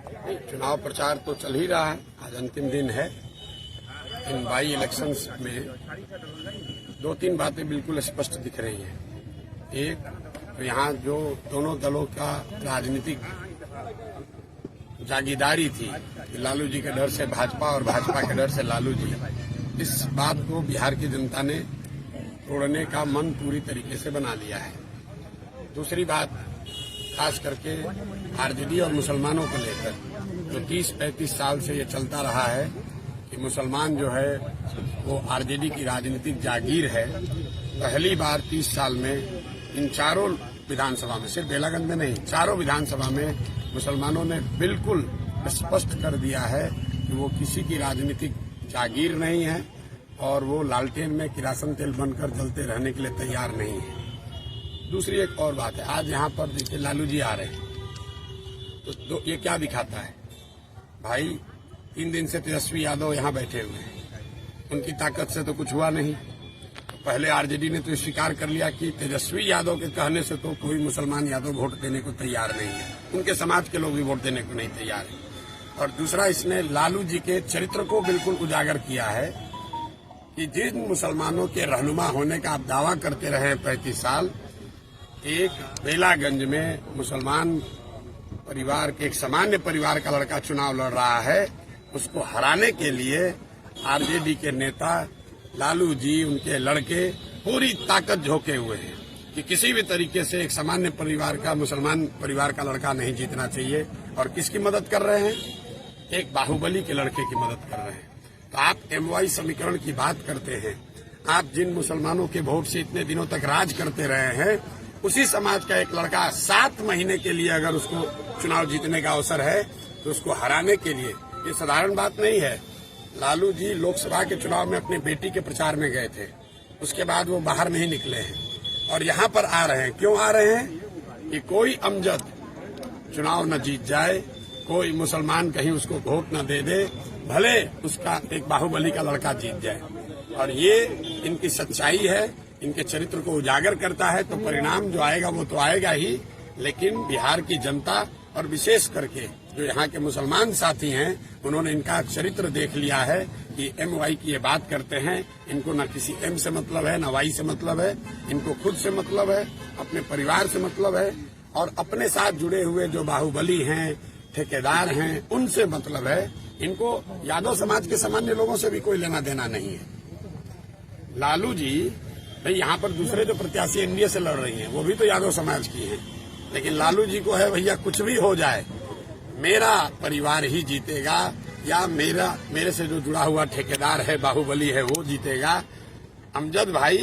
चुनाव प्रचार तो चल ही रहा है, आज अंतिम दिन है। इन बाई इलेक्शंस में दो तीन बातें बिल्कुल स्पष्ट दिख रही हैं। एक तो यहाँ जो दोनों दलों का राजनीतिक जागीदारी थी कि लालू जी के डर से भाजपा और भाजपा के डर से लालू जी, इस बात को बिहार की जनता ने तोड़ने का मन पूरी तरीके से बना लिया है। दूसरी बात, खास करके आरजेडी और मुसलमानों को लेकर जो 30-35 साल से ये चलता रहा है कि मुसलमान जो है वो आरजेडी की राजनीतिक जागीर है। पहली बार 30 साल में इन चारों विधानसभा में, सिर्फ बेलागंज में नहीं, चारों विधानसभा में मुसलमानों ने बिल्कुल स्पष्ट कर दिया है कि वो किसी की राजनीतिक जागीर नहीं है और वो लालटेन में किरासन तेल बनकर जलते रहने के लिए तैयार नहीं है। दूसरी एक और बात है, आज यहाँ पर देखिए लालू जी आ रहे हैं तो ये क्या दिखाता है भाई? 3 दिन से तेजस्वी यादव यहाँ बैठे हुए हैं, उनकी ताकत से तो कुछ हुआ नहीं। तो पहले आरजेडी ने तो स्वीकार कर लिया कि तेजस्वी यादव के कहने से तो कोई मुसलमान यादव वोट देने को तैयार नहीं है, उनके समाज के लोग भी वोट देने को नहीं तैयार है। और दूसरा, इसने लालू जी के चरित्र को बिल्कुल उजागर किया है कि जिन मुसलमानों के रहनुमा होने का आप दावा करते रहे 35 साल, एक बेलागंज में मुसलमान परिवार के एक सामान्य परिवार का लड़का चुनाव लड़ रहा है, उसको हराने के लिए आरजेडी के नेता लालू जी, उनके लड़के पूरी ताकत झोंके हुए हैं कि किसी भी तरीके से एक सामान्य परिवार का, मुसलमान परिवार का लड़का नहीं जीतना चाहिए। और किसकी मदद कर रहे हैं? एक बाहुबली के लड़के की मदद कर रहे हैं। तो आप MY समीकरण की बात करते हैं, आप जिन मुसलमानों के वोट से इतने दिनों तक राज करते रहे हैं, उसी समाज का एक लड़का 7 महीने के लिए अगर उसको चुनाव जीतने का अवसर है तो उसको हराने के लिए, ये साधारण बात नहीं है। लालू जी लोकसभा के चुनाव में अपनी बेटी के प्रचार में गए थे, उसके बाद वो बाहर नहीं निकले हैं और यहाँ पर आ रहे हैं। क्यों आ रहे हैं? कि कोई अमजद चुनाव न जीत जाए, कोई मुसलमान कहीं उसको वोट न दे दे, भले उसका एक बाहुबली का लड़का जीत जाए। और ये इनकी सच्चाई है, इनके चरित्र को उजागर करता है। तो परिणाम जो आएगा वो तो आएगा ही, लेकिन बिहार की जनता और विशेष करके जो यहाँ के मुसलमान साथी हैं, उन्होंने इनका चरित्र देख लिया है कि MY की ये बात करते हैं, इनको न किसी M से मतलब है, न Y से मतलब है, इनको खुद से मतलब है, अपने परिवार से मतलब है और अपने साथ जुड़े हुए जो बाहुबली हैं, ठेकेदार हैं, उनसे मतलब है। इनको यादव समाज के सामान्य लोगों से भी कोई लेना देना नहीं है। लालू जी भाई, यहाँ पर दूसरे जो प्रत्याशी NDA से लड़ रही हैं वो भी तो यादव समाज की हैं, लेकिन लालू जी को है भैया कुछ भी हो जाए, मेरा परिवार ही जीतेगा या मेरे से जो जुड़ा हुआ ठेकेदार है, बाहुबली है, वो जीतेगा। अमजद भाई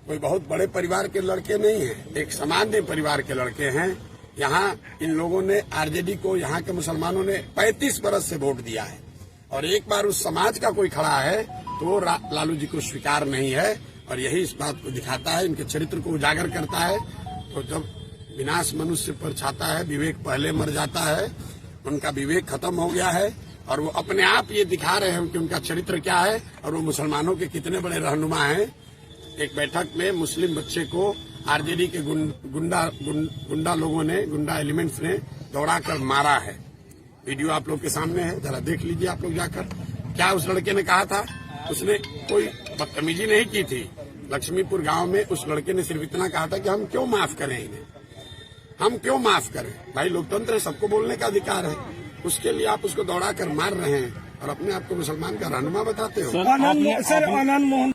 कोई बहुत बड़े परिवार के लड़के नहीं है, एक सामान्य परिवार के लड़के हैं। यहाँ इन लोगों ने आरजेडी को, यहाँ के मुसलमानों ने 35 बरस से वोट दिया है और एक बार उस समाज का कोई खड़ा है तो वो लालू जी को स्वीकार नहीं है। और यही इस बात को दिखाता है, इनके चरित्र को उजागर करता है। तो जब विनाश मनुष्य पर छाता है, विवेक पहले मर जाता है, उनका विवेक खत्म हो गया है और वो अपने आप ये दिखा रहे हैं कि उनका चरित्र क्या है और वो मुसलमानों के कितने बड़े रहनुमा हैं। एक बैठक में मुस्लिम बच्चे को आरजेडी के गुंडा लोगों ने, गुंडा एलिमेंट्स ने दौड़ाकर मारा है। वीडियो आप लोग के सामने है, जरा देख लीजिए आप लोग जाकर। क्या उस लड़के ने कहा था? उसने कोई बदतमीजी नहीं की थी। लक्ष्मीपुर गांव में उस लड़के ने सिर्फ इतना कहा था कि हम क्यों माफ करें इन्हें, हम क्यों माफ करें। भाई लोकतंत्र है, सबको बोलने का अधिकार है, उसके लिए आप उसको दौड़ा कर मार रहे हैं और अपने आप को मुसलमान का रहनुमा बताते हो। सर, आनंद मोहन